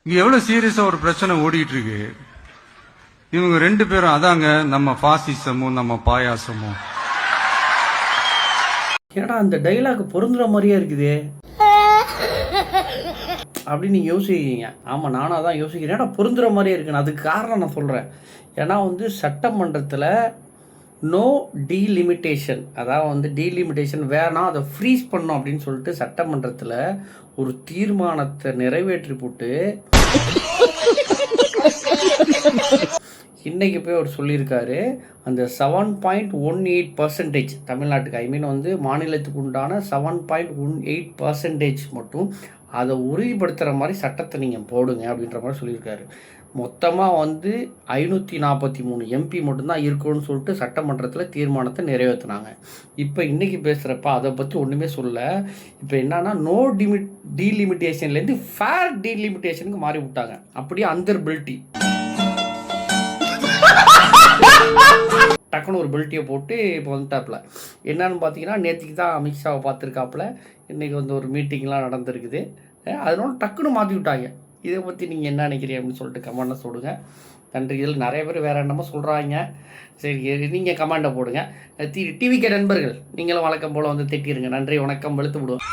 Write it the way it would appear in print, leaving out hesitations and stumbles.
இங்க எவ்வளவு சீரியஸா ஒரு பிரச்சனை ஓடிட்டு இருக்கு. இவங்க 2 பேரும் அதாங்க நம்ம பாசிசமும் நம்ம பாயாசமும். ஏன்னா அந்த டைலாக் பொருந்துற மாதிரியே இருக்குது அப்படின்னு நீங்கள் யோசிக்கிறீங்க. ஆமாம், நானும் அதான் யோசிக்கிறேன். ஏன்னா பொருந்துற மாதிரியே இருக்குன்னு. அதுக்கு காரணம் நான் சொல்கிறேன். ஏன்னா சட்டமன்றத்தில் நோ டீலிமிட்டேஷன், அதாவது டீலிமிட்டேஷன் வேணாம், அதை ஃப்ரீஸ் பண்ணோம் அப்படின்னு சொல்லிட்டு சட்டமன்றத்தில் ஒரு தீர்மானத்தை நிறைவேற்றி போட்டு இன்றைக்கி போய் அவர் சொல்லியிருக்காரு, அந்த 7.18% தமிழ்நாட்டுக்கு, மாநிலத்துக்கு உண்டான 7.18% மட்டும் அதை உறுதிப்படுத்துகிற மாதிரி சட்டத்தை நீங்கள் போடுங்க அப்படின்ற மாதிரி சொல்லியிருக்காரு. மொத்தமாக 543 எம்பி மட்டும்தான் இருக்குன்னு சொல்லிட்டு சட்டமன்றத்தில் தீர்மானத்தை நிறைவேற்றினாங்க. இப்போ இன்றைக்கி பேசுகிறப்ப அதை பற்றி ஒன்றுமே சொல்ல. இப்போ என்னன்னா நோ டீலிமிட்டேஷன்லேருந்து ஃபேர் டீலிமிட்டேஷனுக்கு மாறி விட்டாங்க. அப்படியே அந்தர்பிலிட்டி டக்குன்னு ஒரு பெல்ட்டியை போட்டு இப்போ வந்துட்டாப்புல. என்னன்னு பார்த்தீங்கன்னா, நேற்றுக்கு தான் அமித்ஷாவை பார்த்துருக்காப்புல. இன்றைக்கி ஒரு மீட்டிங்லாம் நடந்திருக்குது. அதனால டக்குன்னு மாற்றி விட்டாங்க. இதை பற்றி நீங்கள் என்ன நினைக்கிறீங்க அப்படின்னு சொல்லிட்டு கமெண்ட்டில் சொல்லுங்க. நன்றி. இதில் நிறைய பேர் வேறு என்னமோ சொல்கிறாங்க. சரி, நீங்கள் கமெண்ட்டை போடுங்க. டிவிக்கு நண்பர்கள் நீங்களும் வழக்கம் போல் திட்டிருங்க. நன்றி, வணக்கம், வெளுத்து விடுவோம்.